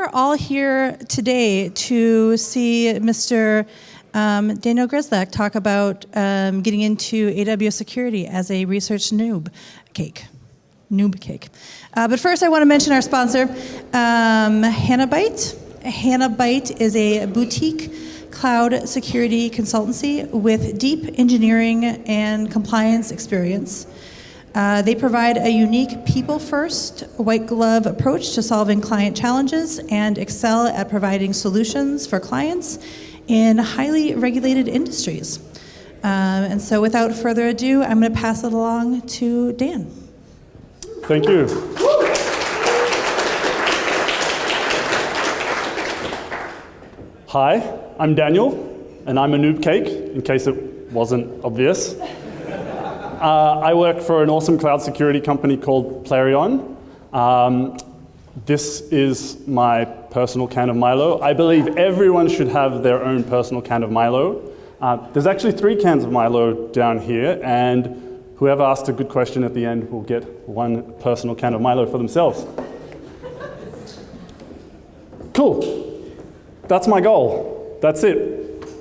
are all here today to see Mr. Daniel Grzelak talk about getting into AWS security as a research noob cake. But first, I want to mention our sponsor, Hanabyte. Hanabyte is a boutique cloud security consultancy with deep engineering and compliance experience. They provide a unique people-first, white-glove approach to solving client challenges and excel at providing solutions for clients in highly regulated industries. And so without further ado, I'm going to pass it along to Dan. Thank you. Hi, I'm Daniel, and I'm a noob cake, in case it wasn't obvious. I work for an awesome cloud security company called Plerion. This is my personal can of Milo. I believe everyone should have their own personal can of Milo. There's actually 3 cans of Milo down here, and whoever asked a good question at the end will get 1 personal can of Milo for themselves. Cool. That's my goal. That's it.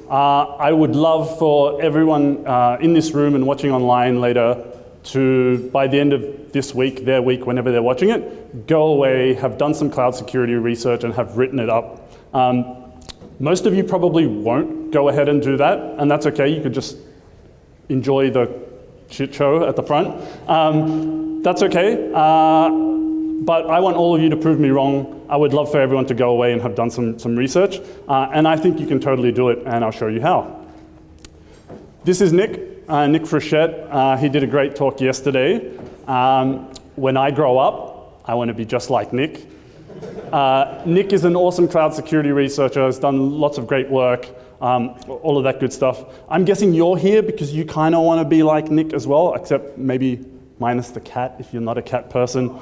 I would love for everyone in this room and watching online later to, by the end of this week, their week, whenever they're watching it, go away, have done some cloud security research and have written it up. Most of you probably won't go ahead and do that, and that's okay. You could just enjoy the shit show at the front. That's okay. But I want all of you to prove me wrong. I would love for everyone to go away and have done some research. And I think you can totally do it, and I'll show you how. This is Nick Frechette. He did a great talk yesterday. When I grow up, I want to be just like Nick. Nick is an awesome cloud security researcher, has done lots of great work, all of that good stuff. I'm guessing you're here because you kind of want to be like Nick as well, except maybe minus the cat if you're not a cat person.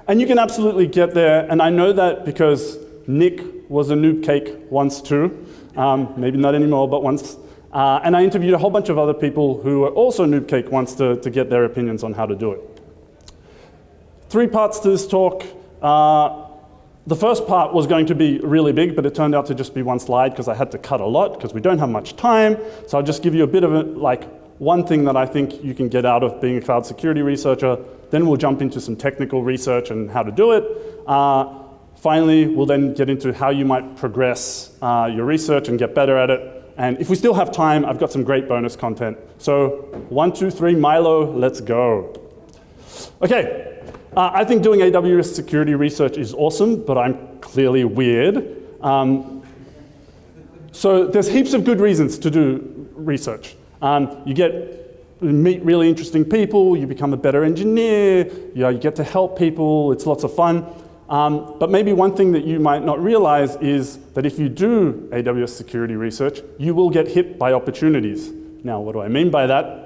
And you can absolutely get there, and I know that because Nick was a noob cake once too, maybe not anymore, but once. And I interviewed a whole bunch of other people who were also noob cake once to get their opinions on how to do it. 3 parts to this talk. The first part was going to be really big, but it turned out to just be 1 slide because I had to cut a lot because we don't have much time. So I'll just give you a bit of one thing that I think you can get out of being a cloud security researcher. Then we'll jump into some technical research and how to do it. Finally, we'll then get into how you might progress your research and get better at it. And if we still have time, I've got some great bonus content. So 1, 2, 3, Milo, let's go. Okay, I think doing AWS security research is awesome, but I'm clearly weird. So there's heaps of good reasons to do research. You meet really interesting people, you become a better engineer, you get to help people, it's lots of fun. But maybe one thing that you might not realize is that if you do AWS security research, you will get hit by opportunities. Now, what do I mean by that?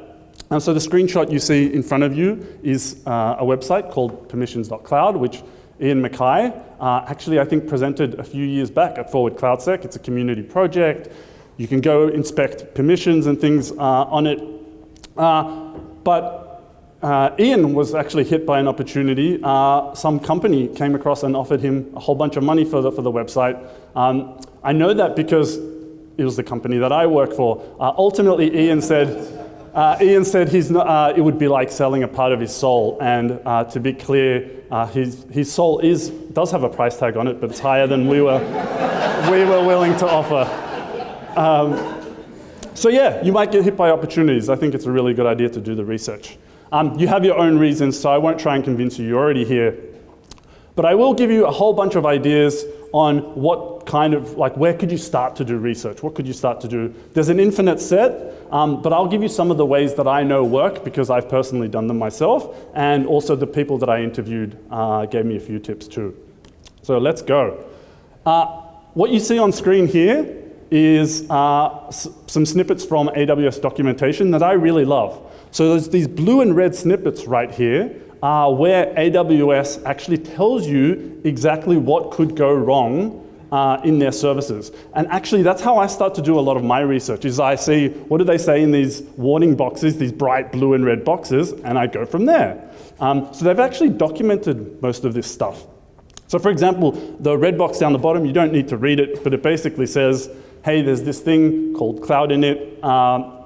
So the screenshot you see in front of you is a website called permissions.cloud, which Ian Mackay actually, I think, presented a few years back at Forward CloudSec. It's a community project. You can go inspect permissions and things on it. But Ian was actually hit by an opportunity. Some company came across and offered him a whole bunch of money for the website. I know that because it was the company that I work for. Ultimately, Ian said he's not, it would be like selling a part of his soul. And to be clear, his soul does have a price tag on it, but it's higher than we were willing to offer. So yeah, you might get hit by opportunities. I think it's a really good idea to do the research. You have your own reasons, so I won't try and convince you. You're already here. But I will give you a whole bunch of ideas on what kind of, where could you start to do research? What could you start to do? There's an infinite set, but I'll give you some of the ways that I know work because I've personally done them myself, and also the people that I interviewed gave me a few tips too. So let's go. What you see on screen here is some snippets from AWS documentation that I really love. So there's these blue and red snippets right here where AWS actually tells you exactly what could go wrong in their services. And actually, that's how I start to do a lot of my research, is I see, what do they say in these warning boxes, these bright blue and red boxes, and I go from there. So they've actually documented most of this stuff. So for example, the red box down the bottom, you don't need to read it, but it basically says, hey, there's this thing called cloud init,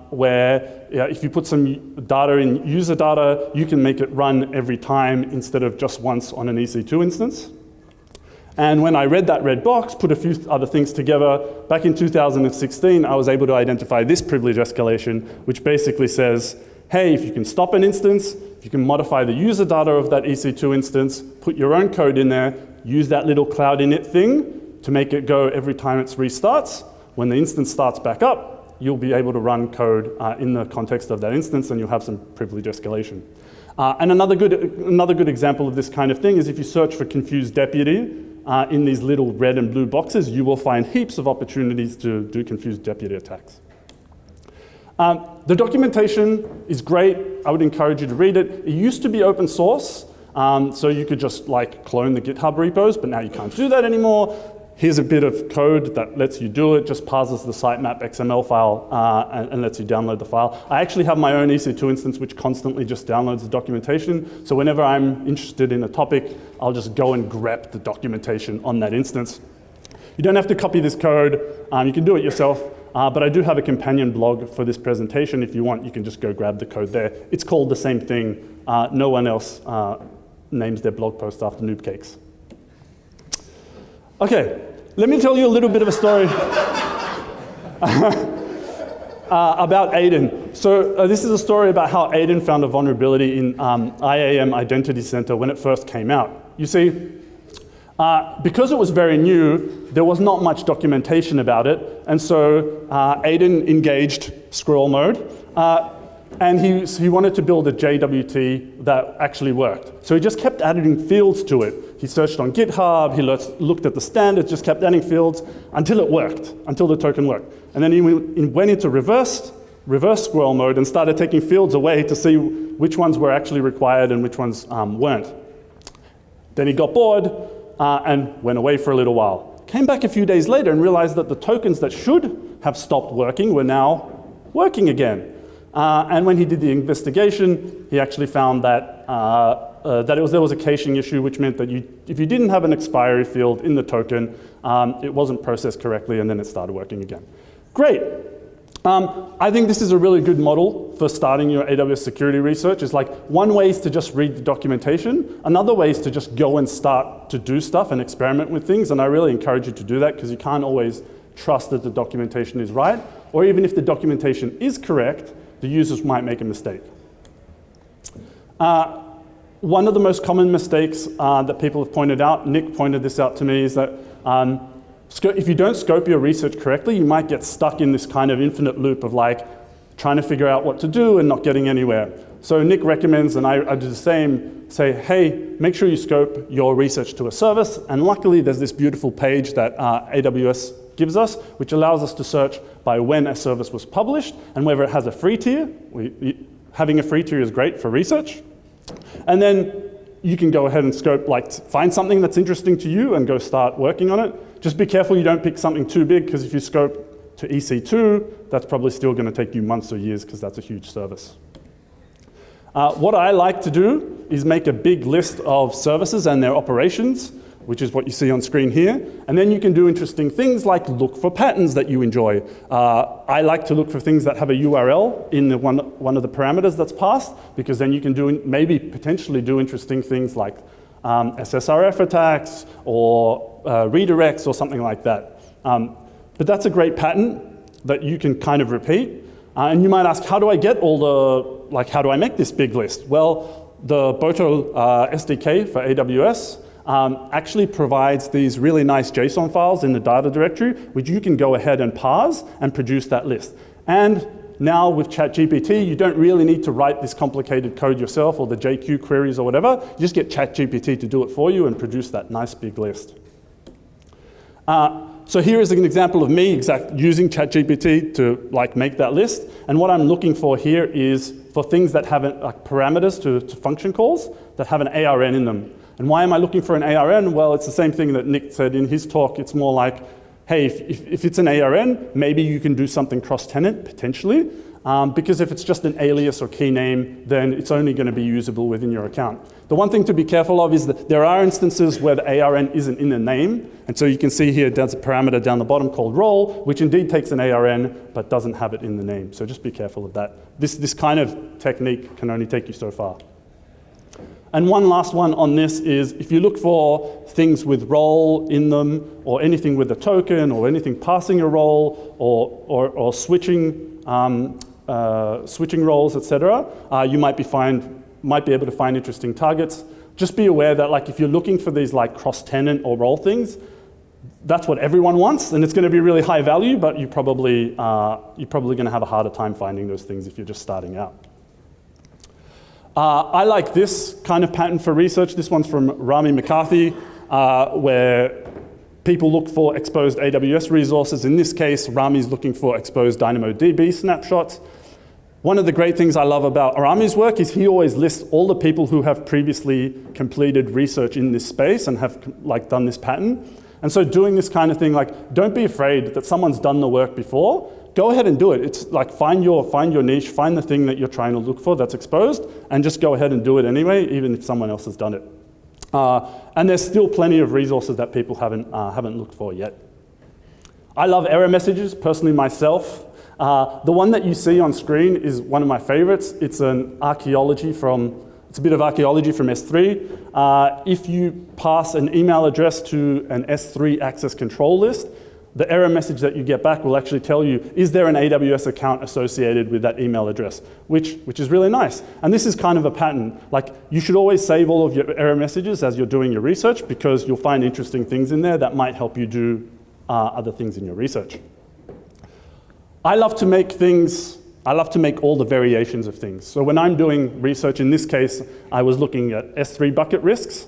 where if you put some data in user data, you can make it run every time instead of just once on an EC2 instance. And when I read that red box, put a few other things together, back in 2016, I was able to identify this privilege escalation, which basically says, hey, if you can stop an instance, if you can modify the user data of that EC2 instance, put your own code in there, use that little cloud init thing to make it go every time it restarts. When the instance starts back up, you'll be able to run code in the context of that instance, and you'll have some privilege escalation. And another good example of this kind of thing is if you search for confused deputy in these little red and blue boxes, you will find heaps of opportunities to do confused deputy attacks. The documentation is great. I would encourage you to read it. It used to be open source, so you could just like clone the GitHub repos, but now you can't do that anymore. Here's a bit of code that lets you do it, just parses the sitemap XML file and lets you download the file. I actually have my own EC2 instance which constantly just downloads the documentation. So whenever I'm interested in a topic, I'll just go and grep the documentation on that instance. You don't have to copy this code. You can do it yourself. But I do have a companion blog for this presentation. If you want, you can just go grab the code there. It's called the same thing. No one else names their blog post after noob cakes. Okay, let me tell you a little bit of a story about Aidens. So this is a story about how Aidens found a vulnerability in IAM Identity Center when it first came out. You see, because it was very new, there was not much documentation about it, and so Aidens engaged squirrel mode, and he wanted to build a JWT that actually worked. So he just kept adding fields to it. He searched on GitHub, he looked at the standards, just kept adding fields until it worked, until the token worked. And then he went into reverse squirrel mode and started taking fields away to see which ones were actually required and which ones weren't. Then he got bored and went away for a little while. Came back a few days later and realized that the tokens that should have stopped working were now working again. And when he did the investigation, he actually found that there was a caching issue, which meant that if you didn't have an expiry field in the token, it wasn't processed correctly, and then it started working again. Great. I think this is a really good model for starting your AWS security research. It's like one way is to just read the documentation. Another way is to just go and start to do stuff and experiment with things. And I really encourage you to do that because you can't always trust that the documentation is right. Or even if the documentation is correct, the users might make a mistake. One of the most common mistakes that people have pointed out, Nick pointed this out to me, is that if you don't scope your research correctly, you might get stuck in this kind of infinite loop of like trying to figure out what to do and not getting anywhere. So Nick recommends, and I do the same, say, hey, make sure you scope your research to a service. And luckily, there's this beautiful page that AWS gives us, which allows us to search by when a service was published and whether it has a free tier. Having a free tier is great for research. And then you can go ahead and scope, like find something that's interesting to you and go start working on it. Just be careful you don't pick something too big, because if you scope to EC2, that's probably still going to take you months or years because that's a huge service. What I like to do is make a big list of services and their operations, which is what you see on screen here. And then you can do interesting things like look for patterns that you enjoy. I like to look for things that have a URL in the one of the parameters that's passed, because then you can maybe potentially do interesting things like SSRF attacks or redirects or something like that. But that's a great pattern that you can kind of repeat. And you might ask, how do I get how do I make this big list? Well, the Boto SDK for AWS actually provides these really nice JSON files in the data directory, which you can go ahead and parse and produce that list. And now with ChatGPT, you don't really need to write this complicated code yourself or the JQ queries or whatever. You just get ChatGPT to do it for you and produce that nice big list. So here is an example of me using ChatGPT to make that list. And what I'm looking for here is for things that have parameters to function calls that have an ARN in them. And why am I looking for an ARN? Well, it's the same thing that Nick said in his talk. It's more like, hey, if it's an ARN, maybe you can do something cross-tenant, potentially. because if it's just an alias or key name, then it's only going to be usable within your account. The one thing to be careful of is that there are instances where the ARN isn't in the name, and so you can see here there's a parameter down the bottom called role, which indeed takes an ARN but doesn't have it in the name. So just be careful of that. This kind of technique can only take you so far. And one last one on this is if you look for things with role in them, or anything with a token, or anything passing a role, or switching roles, etc., you might be able to find interesting targets. Just be aware that like if you're looking for these like cross-tenant or role things, that's what everyone wants, and it's going to be really high value, but you're probably going to have a harder time finding those things if you're just starting out. I like this kind of pattern for research. This one's from Rami McCarthy, where people look for exposed AWS resources. In this case, Rami's looking for exposed DynamoDB snapshots. One of the great things I love about Rami's work is he always lists all the people who have previously completed research in this space and have like done this pattern. And so doing this kind of thing, like don't be afraid that someone's done the work before. Go ahead and do it. It's like find your niche, find the thing that you're trying to look for that's exposed, and just go ahead and do it anyway, even if someone else has done it. And there's still plenty of resources that people haven't looked for yet. I love error messages, personally myself. The one that you see on screen is one of my favorites. It's a bit of archaeology from S3. If you pass an email address to an S3 access control list, the error message that you get back will actually tell you, is there an AWS account associated with that email address, which is really nice. And this is kind of a pattern. Like, you should always save all of your error messages as you're doing your research, because you'll find interesting things in there that might help you do other things in your research. I love to make all the variations of things. So when I'm doing research, in this case, I was looking at S3 bucket risks.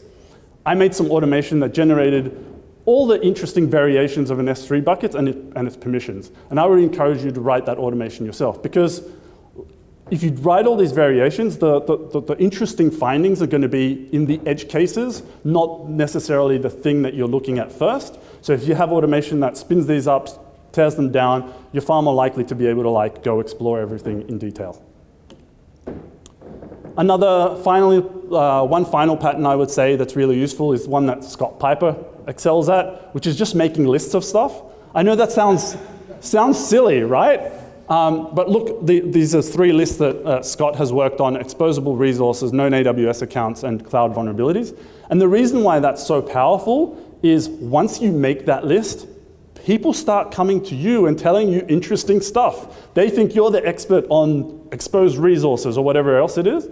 I made some automation that generated all the interesting variations of an S3 bucket and its permissions. And I would encourage you to write that automation yourself, because if you write all these variations, the interesting findings are going to be in the edge cases, not necessarily the thing that you're looking at first. So if you have automation that spins these up, tears them down, you're far more likely to be able to like go explore everything in detail. One final pattern I would say that's really useful is one that Scott Piper excels at, which is just making lists of stuff. I know that sounds silly, right? But look, these are 3 lists that Scott has worked on: exposable resources, known AWS accounts, and cloud vulnerabilities. And the reason why that's so powerful is once you make that list, people start coming to you and telling you interesting stuff. They think you're the expert on exposed resources or whatever else it is,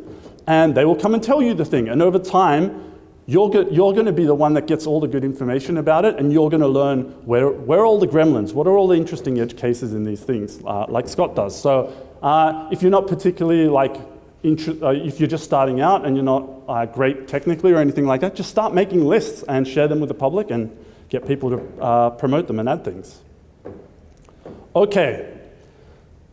and they will come and tell you the thing. And over time, you're going to be the one that gets all the good information about it, and you're going to learn where are all the gremlins, what are all the interesting edge cases in these things, like Scott does. So if you're not particularly if you're just starting out and you're not great technically or anything like that, just start making lists and share them with the public and get people to promote them and add things. Okay,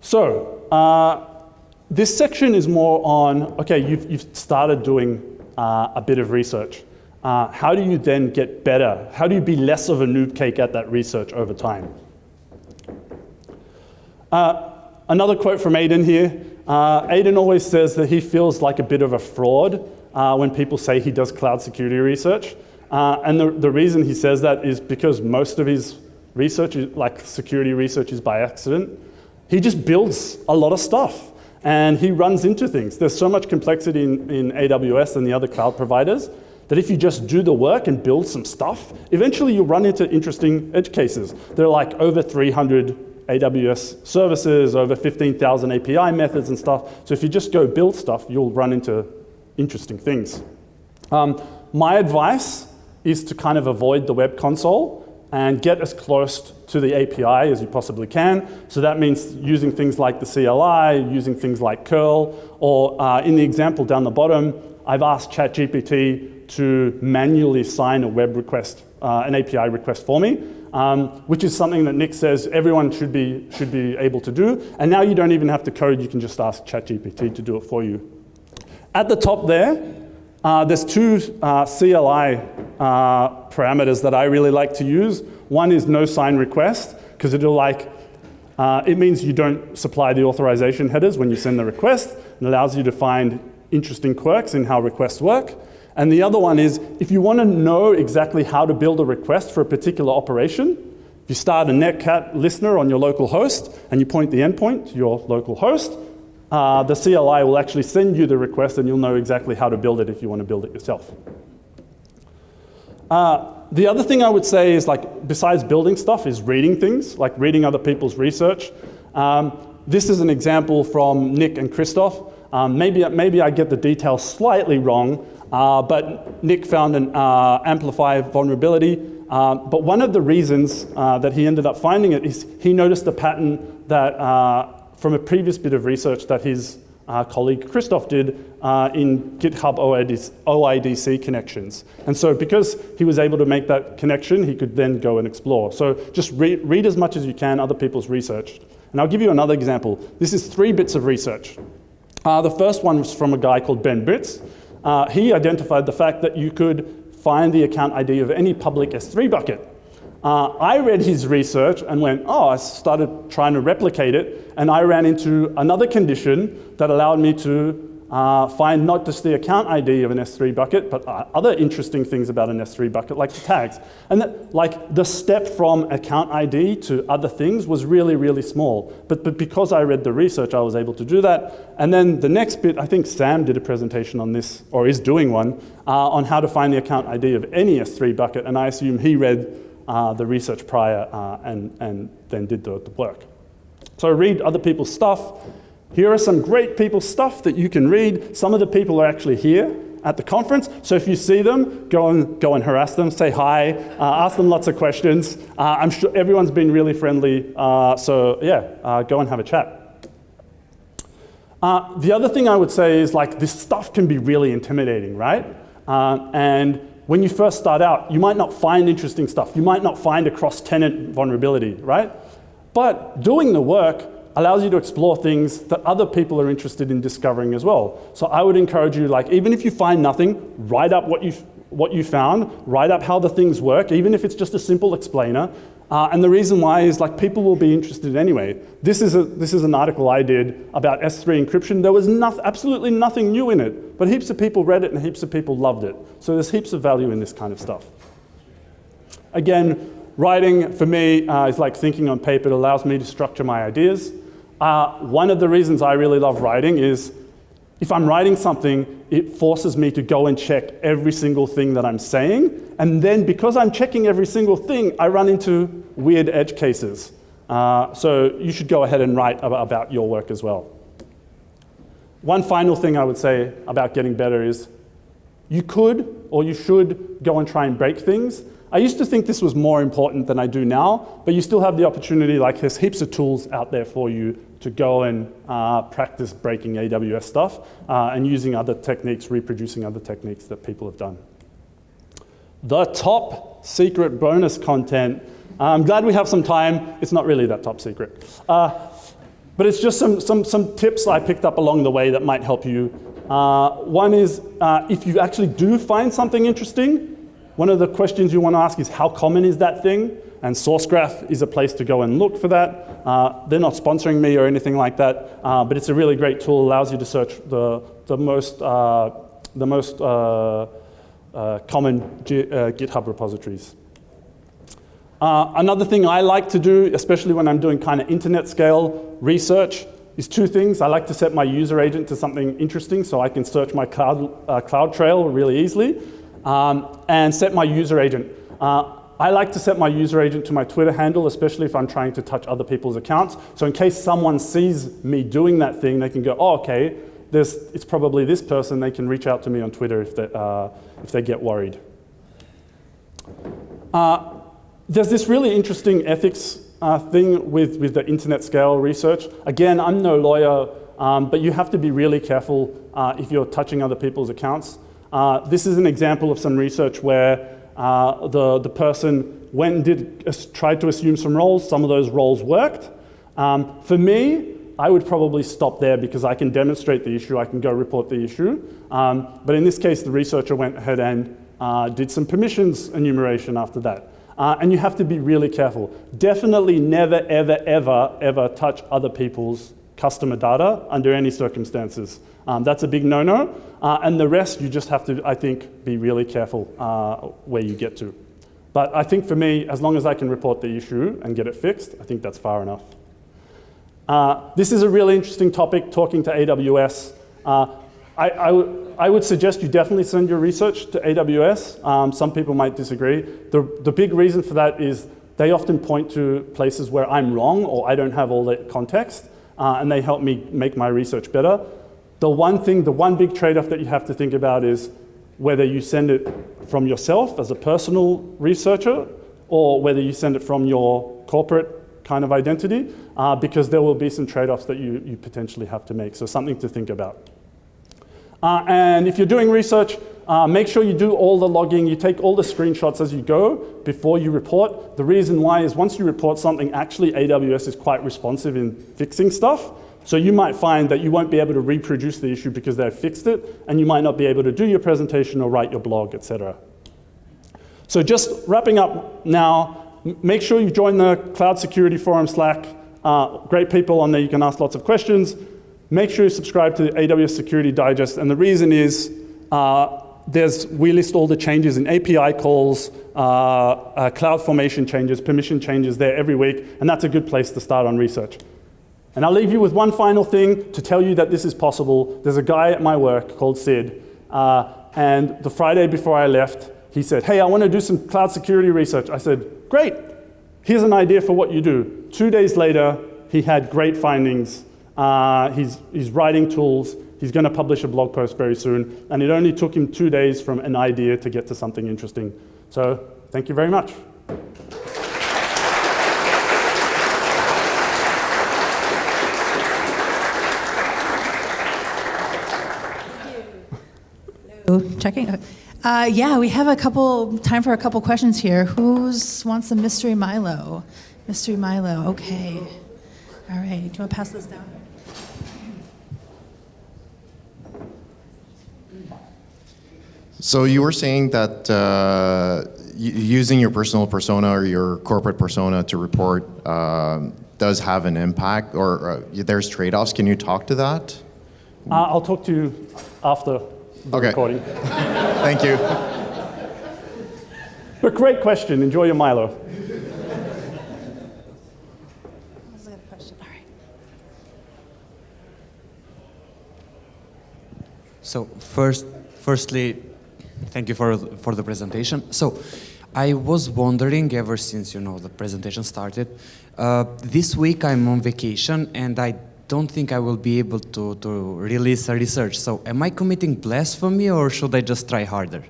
so this section is more on, okay, you've started doing a bit of research. How do you then get better? How do you be less of a noob cake at that research over time? Another quote from Aiden here. Aiden always says that he feels like a bit of a fraud when people say he does cloud security research. And the reason he says that is because most of his research, like security research, is by accident. He just builds a lot of stuff, and he runs into things. There's so much complexity in AWS and the other cloud providers that if you just do the work and build some stuff, eventually you'll run into interesting edge cases. There are like over 300 AWS services, over 15,000 API methods and stuff. So if you just go build stuff, you'll run into interesting things. My advice is to kind of avoid the web console and get as close to the API as you possibly can. So that means using things like the CLI, using things like curl, or in the example down the bottom, I've asked ChatGPT to manually sign a web request, an API request for me, which is something that Nick says everyone should be able to do. And now you don't even have to code, you can just ask ChatGPT to do it for you. At the top there's 2 CLI parameters that I really like to use. One is no sign request, because it'll like It means you don't supply the authorization headers when you send the request, and allows you to find interesting quirks in how requests work. And the other one is, if you want to know exactly how to build a request for a particular operation, if you start a netcat listener on your local host and you point the endpoint to your local host, the CLI will actually send you the request and you'll know exactly how to build it if you want to build it yourself. The other thing I would say is, like, besides building stuff, is reading things, like reading other people's research. This is an example from Nick and Christoph. Maybe I get the details slightly wrong, but Nick found an amplify vulnerability. But one of the reasons that he ended up finding it is he noticed a pattern that from a previous bit of research that his colleague Christoph did in GitHub OIDC connections. And so because he was able to make that connection, he could then go and explore. So just read as much as you can other people's research. And I'll give you another example. This is 3 bits of research. The first one was from a guy called Ben Britz. He identified the fact that you could find the account ID of any public S3 bucket. I read his research and went, oh, I started trying to replicate it, and I ran into another condition that allowed me to find not just the account ID of an S3 bucket, but other interesting things about an S3 bucket, like the tags. And that, like, the step from account ID to other things was really, really small. But because I read the research, I was able to do that. And then the next bit, I think Sam did a presentation on this, or is doing one, on how to find the account ID of any S3 bucket, and I assume he read the research prior and then did the work. So read other people's stuff. Here are some great people's stuff that you can read. Some of the people are actually here at the conference, so if you see them, go and harass them, say hi, ask them lots of questions. I'm sure everyone's been really friendly, so yeah, go and have a chat. The other thing I would say is, like, this stuff can be really intimidating, right? And when you first start out, you might not find interesting stuff. You might not find a cross-tenant vulnerability, right? But doing the work allows you to explore things that other people are interested in discovering as well. So I would encourage you, like, even if you find nothing, write up what you found, write up how the things work, even if it's just a simple explainer. And the reason why is, like, people will be interested anyway. This is an article I did about S3 encryption. There was absolutely nothing new in it, but heaps of people read it and heaps of people loved it. So there's heaps of value in this kind of stuff. Again, writing for me is like thinking on paper. It allows me to structure my ideas. One of the reasons I really love writing is, if I'm writing something, it forces me to go and check every single thing that I'm saying. And then because I'm checking every single thing, I run into weird edge cases. So you should go ahead and write about your work as well. One final thing I would say about getting better is, you could or you should go and try and break things. I used to think this was more important than I do now, but you still have the opportunity, like, there's heaps of tools out there for you to go and practice breaking AWS stuff and using other techniques, reproducing other techniques that people have done. The top secret bonus content. I'm glad we have some time. It's not really that top secret. But it's just some tips I picked up along the way that might help you. One is, if you actually do find something interesting, one of the questions you want to ask is, how common is that thing? And SourceGraph is a place to go and look for that. They're not sponsoring me or anything like that, but it's a really great tool. Allows you to search the most common GitHub repositories. Another thing I like to do, especially when I'm doing kind of internet scale research, is 2 things. I like to set my user agent to something interesting so I can search my CloudTrail really easily. And set my user agent. I like to set my user agent to my Twitter handle, especially if I'm trying to touch other people's accounts. So in case someone sees me doing that thing, they can go, oh, okay, it's probably this person. They can reach out to me on Twitter if they get worried. There's this really interesting ethics thing with the internet scale research. Again, I'm no lawyer, but you have to be really careful if you're touching other people's accounts. This is an example of some research where the person went and tried to assume some roles. Some of those roles worked. For me, I would probably stop there because I can demonstrate the issue. I can go report the issue. But in this case, the researcher went ahead and did some permissions enumeration after that. And you have to be really careful. Definitely never, ever, ever, ever touch other people's customer data under any circumstances. That's a big no-no. And the rest, you just have to, I think, be really careful where you get to. But I think for me, as long as I can report the issue and get it fixed, I think that's far enough. This is a really interesting topic, talking to AWS. I would suggest you definitely send your research to AWS. Some people might disagree. The big reason for that is they often point to places where I'm wrong or I don't have all the context, and they help me make my research better. The one big trade-off that you have to think about is whether you send it from yourself as a personal researcher or whether you send it from your corporate kind of identity, because there will be some trade-offs that you potentially have to make. So something to think about. And if you're doing research, make sure you do all the logging, you take all the screenshots as you go before you report. The reason why is once you report something, actually AWS is quite responsive in fixing stuff. So you might find that you won't be able to reproduce the issue because they've fixed it, and you might not be able to do your presentation or write your blog, etc. So just wrapping up now, make sure you join the Cloud Security Forum Slack. Great people on there, you can ask lots of questions. Make sure you subscribe to the AWS Security Digest, and the reason is we list all the changes in API calls, cloud formation changes, permission changes there every week, and that's a good place to start on research. And I'll leave you with one final thing to tell you that this is possible. There's a guy at my work called Sid, and the Friday before I left, he said, hey, I want to do some cloud security research. I said, great, here's an idea for what you do. 2 days later, he had great findings. He's writing tools. He's going to publish a blog post very soon. And it only took him 2 days from an idea to get to something interesting. So thank you very much. Checking. Yeah, we have time for a couple questions here. Who wants a mystery Milo? Mystery Milo, okay. All right, do you want to pass this down? So you were saying that using your personal persona or your corporate persona to report does have an impact, or there's trade-offs. Can you talk to that? I'll talk to you after the recording. Thank you. But great question. Enjoy your Milo. So firstly, thank you for the presentation. So I was wondering, ever since the presentation started, this week I'm on vacation and I don't think I will be able to release a research. So am I committing blasphemy or should I just try harder?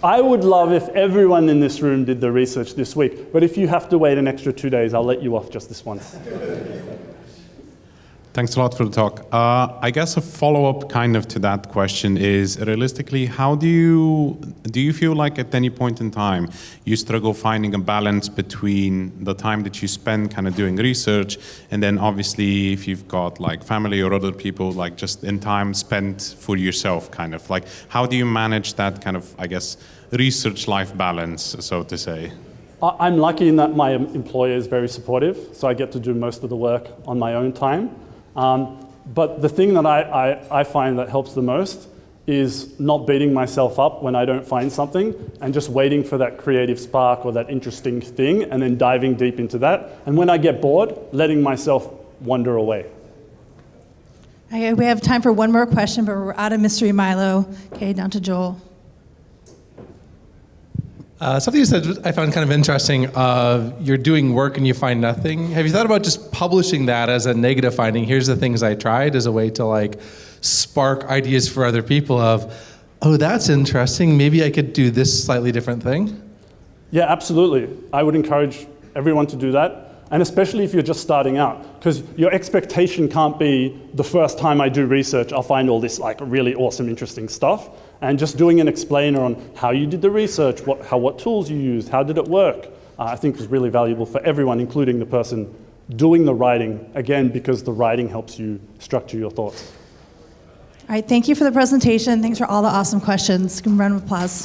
I would love if everyone in this room did the research this week, but if you have to wait an extra 2 days, I'll let you off just this once. Thanks a lot for the talk. I guess a follow-up kind of to that question is, realistically, how do you feel like at any point in time you struggle finding a balance between the time that you spend kind of doing research and then obviously if you've got like family or other people, like just in time spent for yourself kind of, like how do you manage that kind of, I guess, research life balance, so to say? I'm lucky in that my employer is very supportive, so I get to do most of the work on my own time. But the thing that I find that helps the most is not beating myself up when I don't find something and just waiting for that creative spark or that interesting thing and then diving deep into that. And when I get bored, letting myself wander away. Okay, we have time for one more question, but we're out of Mystery Milo. Okay, down to Joel. Something you said I found kind of interesting. You're doing work and you find nothing. Have you thought about just publishing that as a negative finding? Here's the things I tried, as a way to like spark ideas for other people of, oh, that's interesting. Maybe I could do this slightly different thing. Yeah, absolutely. I would encourage everyone to do that. And especially if you're just starting out, because your expectation can't be the first time I do research, I'll find all this like really awesome, interesting stuff. And just doing an explainer on how you did the research, what tools you used, how did it work, I think is really valuable for everyone, including the person doing the writing, again, because the writing helps you structure your thoughts. All right, thank you for the presentation. Thanks for all the awesome questions. Give them a round of applause.